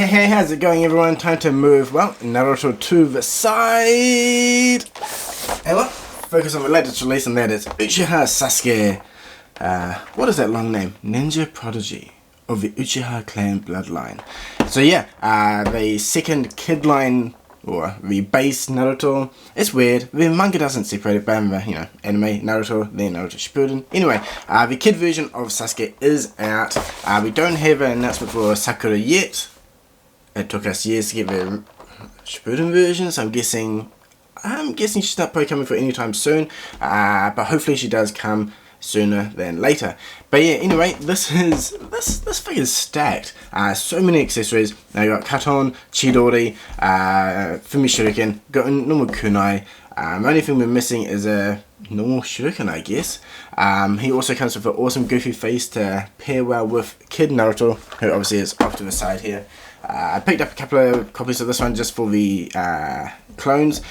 Hey, how's it going everyone? Time to move, well, Naruto to the side. And look, focus on the latest release, and that is Uchiha Sasuke, what is that long name? Ninja Prodigy of the Uchiha Clan Bloodline. So yeah, the second kid line, or the base Naruto. It's weird, the manga doesn't separate it, but you know, anime, Naruto, then Naruto Shippuden. Anyway, the kid version of Sasuke is out. We don't have an announcement for Sakura yet. It took us years to get the Shippuden version, so I'm guessing she's not probably coming for any time soon. But hopefully she does come sooner than later. But yeah, anyway, this figure's stacked. So many accessories. Now you got Katon, Chidori, Fumi Shuriken, got a normal kunai. The only thing we're missing is a normal shuriken, I guess. He also comes with an awesome goofy face to pair well with Kid Naruto, who obviously is off to the side here. I picked up a couple of copies of this one just for the clones.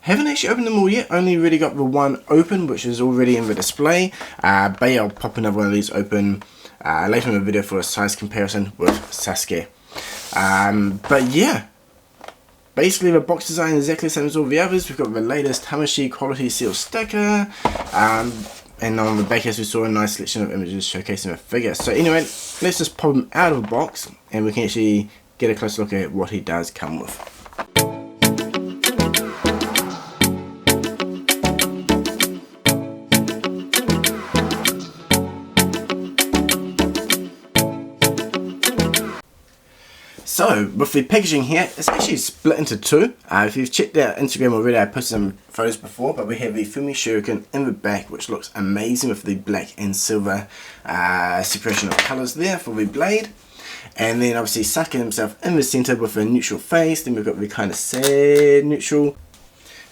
Haven't actually opened them all yet, only really got the one open, which is already in the display. But yeah, I'll pop another one of these open later in the video for a size comparison with Sasuke. But yeah, basically the box design is exactly the same as all the others. We've got the latest Hamashi quality seal sticker. And on the back, as we saw, a nice selection of images showcasing the figure. So anyway, let's just pop him out of the box and we can actually get a closer look at what he does come with. So, with the packaging here, it's actually split into two. If you've checked out Instagram already, I posted some photos before, but we have the Fumi Shuriken in the back, which looks amazing with the black and silver separation of colours there for the blade. And then obviously Sasuke himself in the centre with a neutral face. Then we've got the kind of sad neutral.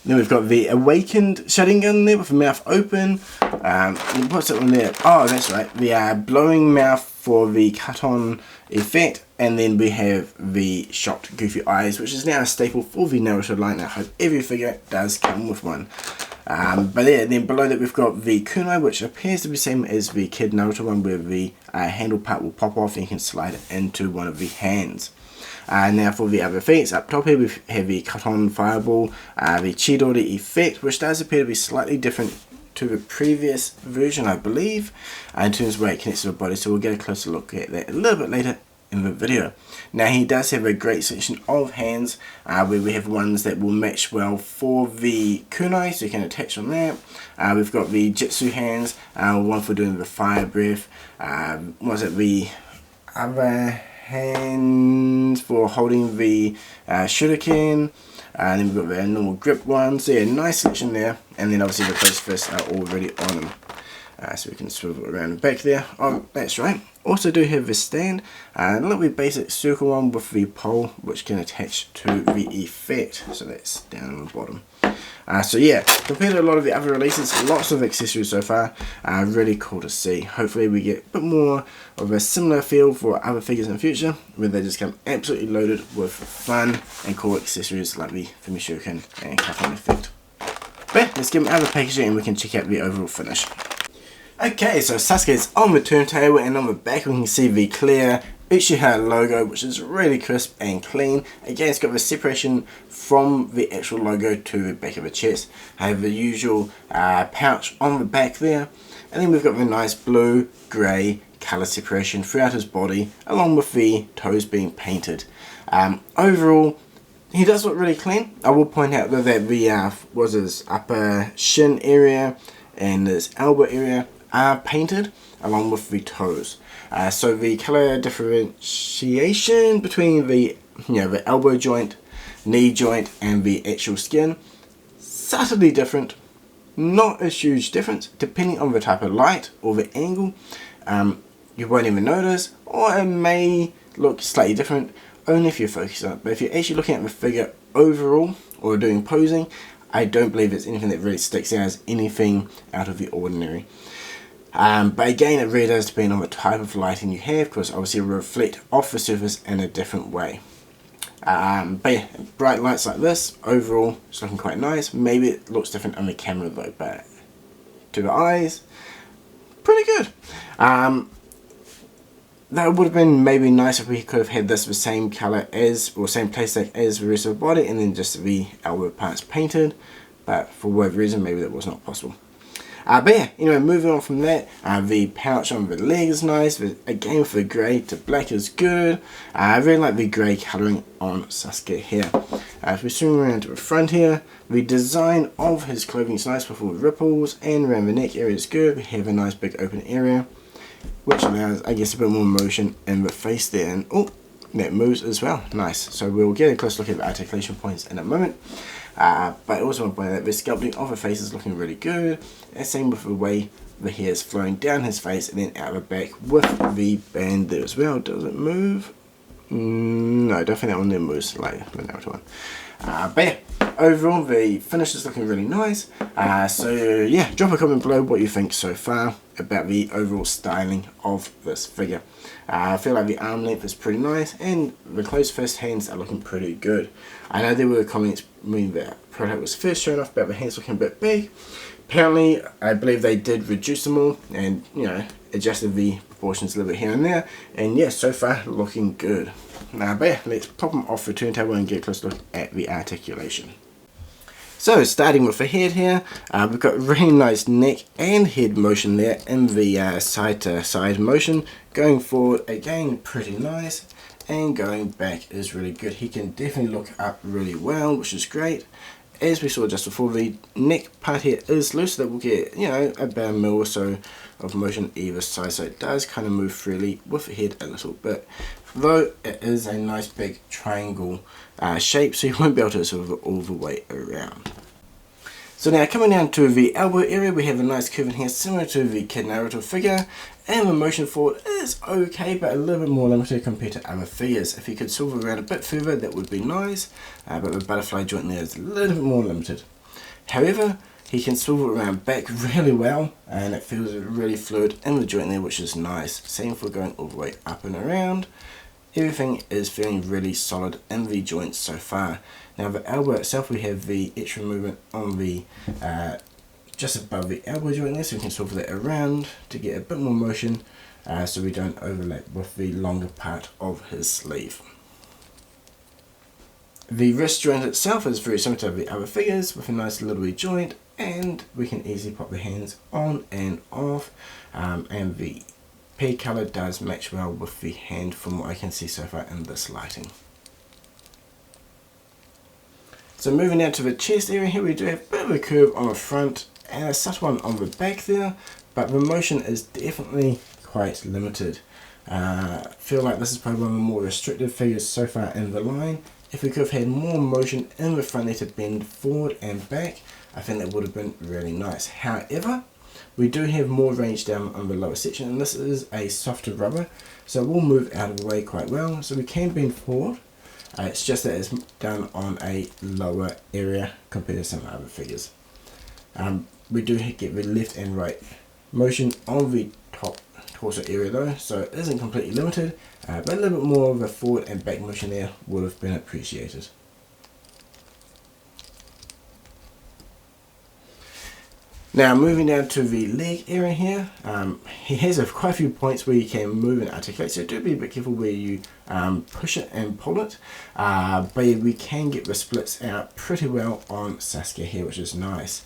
Then we've got the awakened Sharingan there with the mouth open. What's that one there? Oh, that's right. The blowing mouth for the cut-on effect. And then we have the shocked goofy eyes, which is now a staple for the Naruto line. I hope every figure does come with one. But yeah, then below that we've got the kunai, which appears to be the same as the Kid Naruto one, where the handle part will pop off and you can slide it into one of the hands. Now for the other effects, up top here we have the cut-on fireball, the Chidori effect, which does appear to be slightly different to the previous version, I believe, in terms of where it connects to the body, so we'll get a closer look at that a little bit later in the video. Now he does have a great section of hands where we have ones that will match well for the kunai, so you can attach on that. We've got the jutsu hands, one for doing the fire breath, the other hand for holding the shuriken, and then we've got the normal grip ones. So yeah, nice selection there, and then obviously the close fists are already on them. So we can swivel around the back there. Oh, that's right. Also do have the stand, a little bit basic circle one with the pole, which can attach to the effect. So that's down on the bottom. So yeah, compared to a lot of the other releases, lots of accessories so far. Really cool to see. Hopefully we get a bit more of a similar feel for other figures in the future, where they just come absolutely loaded with fun and cool accessories like the Fumi Shuriken and Katon effect. But yeah, let's get them out of the packaging and we can check out the overall finish. Okay, so Sasuke is on the turntable, and on the back we can see the clear Uchiha logo, which is really crisp and clean. Again, it's got the separation from the actual logo to the back of the chest. I have the usual pouch on the back there, and then we've got the nice blue, grey colour separation throughout his body, along with the toes being painted. Overall, he does look really clean. I will point out though that the his upper shin area and his elbow area are painted along with the toes. So the colour differentiation between the elbow joint, knee joint and the actual skin, subtly different, not a huge difference. Depending on the type of light or the angle, you won't even notice, or it may look slightly different only if you're focused on it. But if you're actually looking at the figure overall or doing posing, I don't believe it's anything that really sticks out as anything out of the ordinary. But again, it really does depend on the type of lighting you have, because obviously it will reflect off the surface in a different way. But yeah, bright lights like this, overall it's looking quite nice. Maybe it looks different on the camera though, but to the eyes, pretty good. That would have been maybe nice if we could have had this the same colour as, or same plastic as the rest of the body, and then just the elbow parts painted, but for whatever reason maybe that was not possible. But yeah, anyway, moving on from that, the pouch on the leg is nice. Again, for the grey to black is good. I really like the grey colouring on Sasuke here. If we swing around to the front here, the design of his clothing is nice with all the ripples, and around the neck area is good. We have a nice big open area, which allows, I guess, a bit more motion in the face there. And oh, that moves as well. Nice. So we'll get a close look at the articulation points in a moment. But I also want to point out that the sculpting of the face is looking really good. And same with the way the hair is flowing down his face and then out the back with the band there as well. Does it move? No, I don't think that one there moves like the Naruto one. But yeah, overall the finish is looking really nice. So yeah, drop a comment below what you think so far about the overall styling of this figure. I feel like the arm length is pretty nice, and the closed fist hands are looking pretty good. I know there were comments when the product was first shown off about the hands looking a bit big. Apparently, I believe they did reduce them all and, you know, adjusted the proportions a little bit here and there. And yeah, so far looking good. But yeah, let's pop them off the turntable and get a close look at the articulation. So starting with the head here, we've got really nice neck and head motion there in the side to side motion. Going forward again, pretty nice, and going back is really good. He can definitely look up really well, which is great. As we saw just before, the neck part here is loose, so that we'll get, you know, about a mil or so of motion either side, so it does kind of move freely with the head a little bit, though it is a nice big triangle shape, so you won't be able to sort of all the way around. So now coming down to the elbow area, we have a nice curve in here similar to the Kid Naruto figure, and the motion forward is okay, but a little bit more limited compared to other figures. If you could swivel around a bit further, that would be nice, but the butterfly joint there is a little bit more limited. However, he can swivel around back really well, and it feels really fluid in the joint there, which is nice. Same for going all the way up and around. Everything is feeling really solid in the joints so far. Now the elbow itself, we have the extra movement on the just above the elbow joint there, so we can swivel that around to get a bit more motion, so we don't overlap with the longer part of his sleeve. The wrist joint itself is very similar to the other figures, with a nice little wee joint, and we can easily pop the hands on and off, and the pea colour does match well with the hand from what I can see so far in this lighting. So moving down to the chest area here, we do have a bit of a curve on the front and a subtle one on the back there, but the motion is definitely quite limited. I feel like this is probably one of the more restrictive figures so far in the line. If we could have had more motion in the front there to bend forward and back, I think that would have been really nice. However, we do have more range down on the lower section, and this is a softer rubber, so it will move out of the way quite well, so we can bend forward. It's just that it's done on a lower area compared to some other figures. We do get the left and right motion on the top torso area though, so it isn't completely limited, but a little bit more of a forward and back motion there would have been appreciated. Now moving down to the leg area here, he has quite a few points where you can move and articulate, so do be a bit careful where you push it and pull it, but we can get the splits out pretty well on Sasuke here, which is nice.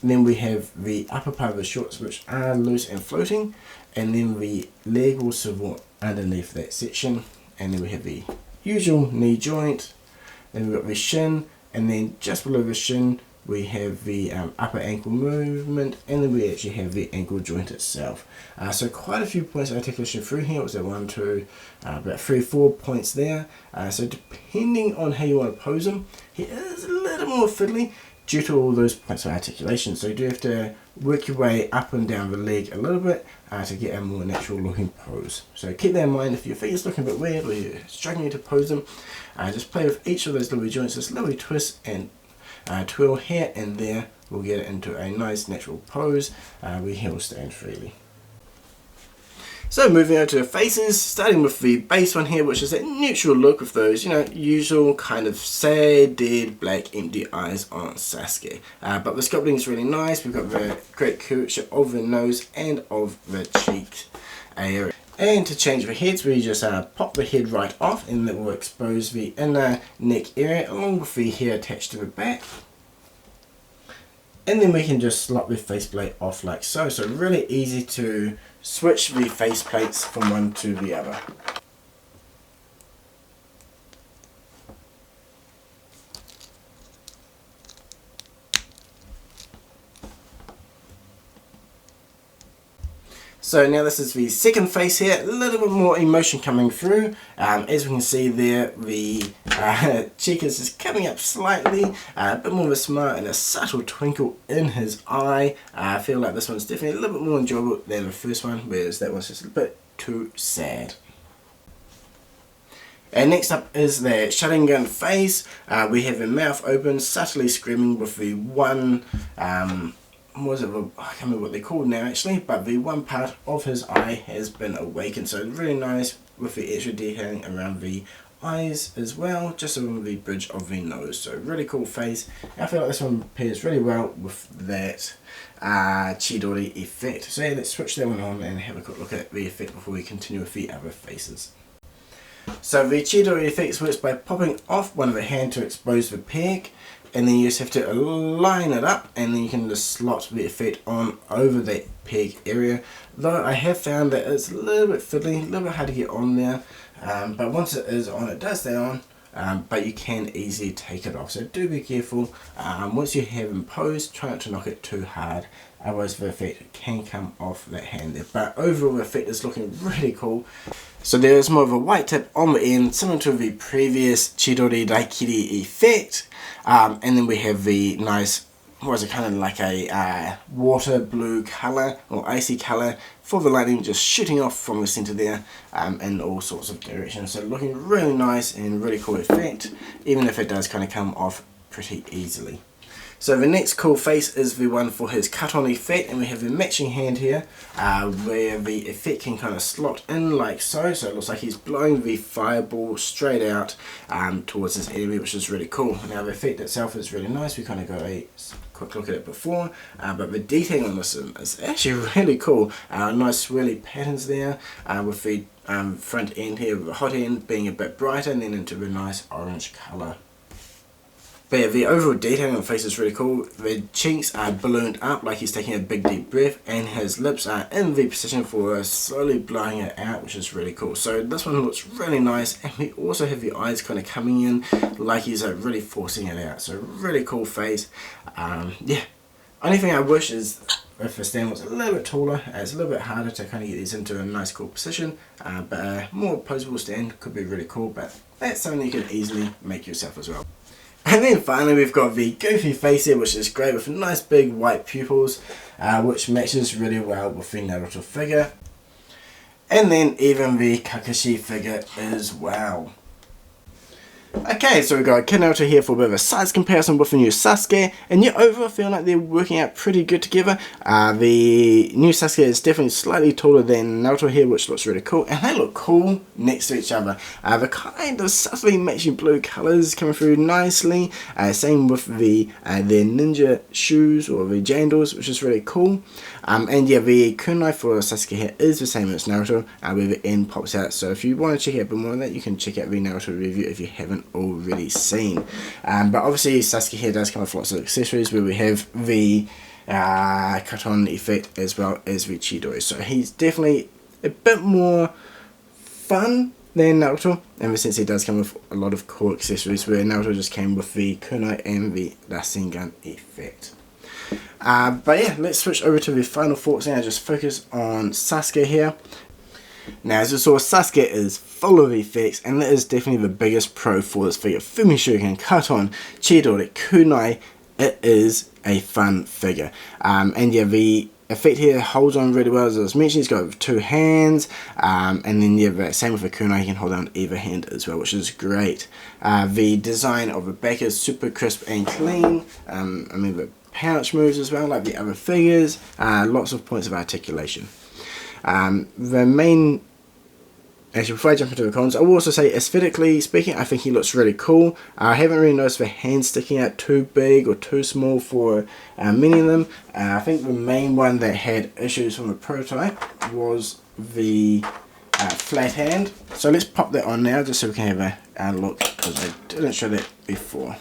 Then we have the upper part of the shorts, which are loose and floating, and then the leg will swivel underneath that section, and then we have the usual knee joint, then we've got the shin, and then just below the shin we have the upper ankle movement, and then we actually have the ankle joint itself. So quite a few points of articulation through here. It was about 1, 2, about 3, 4 points there. So depending on how you want to pose him, he is a little more fiddly due to all those points of articulation. So you do have to work your way up and down the leg a little bit to get a more natural looking pose. So keep that in mind if your figure's looking a bit weird or you're struggling to pose them. Just play with each of those little joints, just little twists and twirl here and there will get it into a nice natural pose where he will stand freely. So moving on to the faces, starting with the base one here, which is that neutral look with those, you know, usual kind of sad, dead, black, empty eyes on Sasuke. But the sculpting is really nice. We've got the great curvature of the nose and of the cheek area. And to change the heads, we just pop the head right off, and that will expose the inner neck area along with the hair attached to the back. And then we can just slot the faceplate off like so. So really easy to switch the faceplates from one to the other. So now this is the second face here, a little bit more emotion coming through. As we can see there, the cheek is just coming up slightly, a bit more of a smile and a subtle twinkle in his eye. I feel like this one's definitely a little bit more enjoyable than the first one, whereas that one's just a bit too sad. And next up is the Sharingan face. We have the mouth open, subtly screaming with the one... I can't remember what they're called now actually, but the one part of his eye has been awakened, so really nice with the extra detailing around the eyes as well, just along the bridge of the nose. So really cool face. I feel like this one pairs really well with that Chidori effect. So yeah, let's switch that one on and have a quick look at the effect before we continue with the other faces. So the Chidori effect works by popping off one of the hand to expose the peg, and then you just have to line it up, and then you can just slot the effect on over that peg area. Though I have found that it's a little bit fiddly, a little bit hard to get on there, but once it is on, it does stay on, but you can easily take it off. So do be careful. Once you have imposed, try not to knock it too hard, otherwise the effect can come off that hand there. But overall the effect is looking really cool. So there is more of a white tip on the end, similar to the previous Chidori Daikiri effect. And then we have the nice, kind of like a water blue colour or icy colour for the lightning just shooting off from the centre there in all sorts of directions. So looking really nice and really cool effect, even if it does kind of come off pretty easily. So the next cool face is the one for his cut-on effect, and we have the matching hand here where the effect can kind of slot in like so. So it looks like he's blowing the fireball straight out towards this enemy, which is really cool. Now the effect itself is really nice. We kind of got a quick look at it before, but the detailing on this is actually really cool. Nice swirly patterns there with the front end here, with the hot end being a bit brighter and then into the nice orange colour. But yeah, the overall detailing on the face is really cool. The cheeks are ballooned up like he's taking a big deep breath, and his lips are in the position for slowly blowing it out, which is really cool. So this one looks really nice, and we also have the eyes kind of coming in like he's really forcing it out. So really cool face. Yeah, only thing I wish is if the stand was a little bit taller. It's a little bit harder to kind of get these into a nice cool position, but a more posable stand could be really cool, but that's something you can easily make yourself as well. And then finally we've got the goofy face here, which is great with nice big white pupils, which matches really well with the Naruto figure. And then even the Kakashi figure as well. Okay, so we've got Kid Naruto here for a bit of a size comparison with the new Sasuke, and yeah, overall I feel like they're working out pretty good together. The new Sasuke is definitely slightly taller than Naruto here, which looks really cool, and they look cool next to each other. The kind of subtly matching blue colours coming through nicely, same with the their ninja shoes or the jandals, which is really cool. And yeah, the kunai for Sasuke here is the same as Naruto, where the end pops out, so if you want to check out a bit more of that, you can check out the Naruto review if you haven't already seen. But obviously Sasuke here does come with lots of accessories, where we have the cut-on effect as well as the Chidori, so he's definitely a bit more fun than Naruto, in the sense he does come with a lot of cool accessories, where Naruto just came with the kunai and the Rasengan effect. But yeah, let's switch over to the final thoughts now. Just focus on Sasuke here. Now, as you saw, Sasuke is full of effects, and that is definitely the biggest pro for this figure. Fumi Shuriken, Katon, Chidori, Kunai, it is a fun figure. And yeah, the effect here holds on really well, as I was mentioning. He's got two hands, and then yeah, same with the kunai, he can hold on either hand as well, which is great. The design of the back is super crisp and clean. I mean, the pouch moves as well, like the other figures. Lots of points of articulation. The main... Actually, before I jump into the cons, I will also say, aesthetically speaking, I think he looks really cool. I haven't really noticed the hands sticking out too big or too small for many of them. I think the main one that had issues from the prototype was the flat hand. So let's pop that on now just so we can have a look, because I didn't show that before.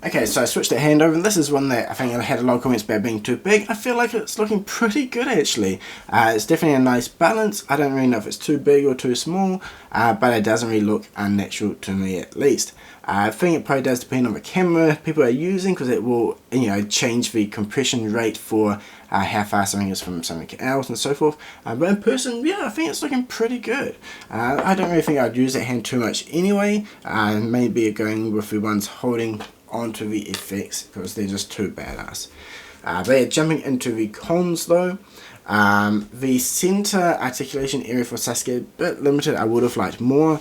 Okay, so I switched that hand over, and this is one that I think I had a lot of comments about being too big. I feel like it's looking pretty good actually. It's definitely a nice balance. I don't really know if it's too big or too small, but it doesn't really look unnatural to me at least. I think it probably does depend on the camera people are using, because it will, you know, change the compression rate for how far something is from something else and so forth. But in person, yeah, I think it's looking pretty good. I don't really think I'd use that hand too much anyway. Maybe going with the ones holding onto the effects, because they're just too badass. But yeah, jumping into the cons though, the center articulation area for Sasuke, a bit limited. I would have liked more.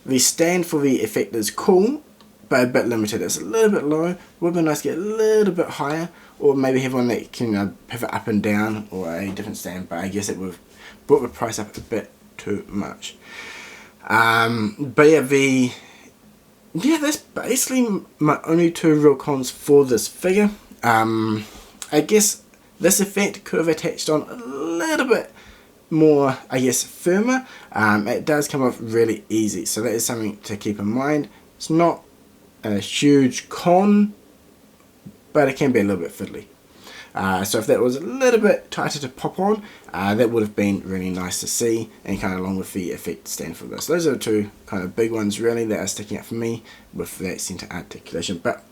The stand for the effect is cool, but a bit limited. It's a little bit low. Would be nice to get a little bit higher, or maybe have one that can pivot up and down, or a different stand, but I guess it would have brought the price up a bit too much. But yeah, that's basically my only two real cons for this figure. I guess this effect could have attached on a little bit more, I guess, firmer. It does come off really easy, so that is something to keep in mind. It's not a huge con, but it can be a little bit fiddly. So if that was a little bit tighter to pop on, that would have been really nice to see, and kind of along with the effect stand for this. Those are the two kind of big ones really that are sticking out for me with that center articulation. But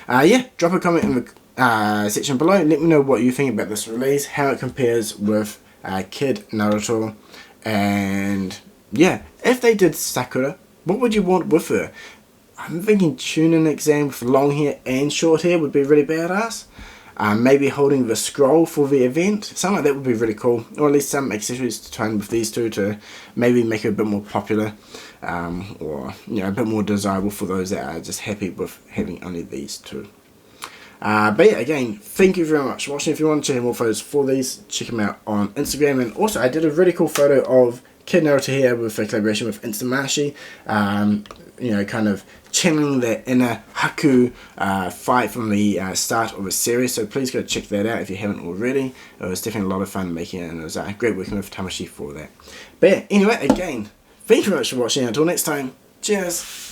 yeah, drop a comment in the section below. Let me know what you think about this release, how it compares with Kid Naruto, and yeah, if they did Sakura, what would you want with her? I'm thinking Chunin exam with long hair and short hair would be really badass. Maybe holding the scroll for the event, something like that would be really cool, or at least some accessories to tie in with these two to maybe make it a bit more popular, or you know, a bit more desirable for those that are just happy with having only these two. But yeah, again, thank you very much for watching. If you want to check out more photos for these, check them out on Instagram. And also, I did a really cool photo of Kid Naruto here with a collaboration with Instamashi. You know, kind of channeling the inner Haku fight from the start of the series. So please go check that out if you haven't already. It was definitely a lot of fun making it, and it was great working with Tamashi for that. But yeah, anyway, again, thank you very much for watching. Until next time, cheers!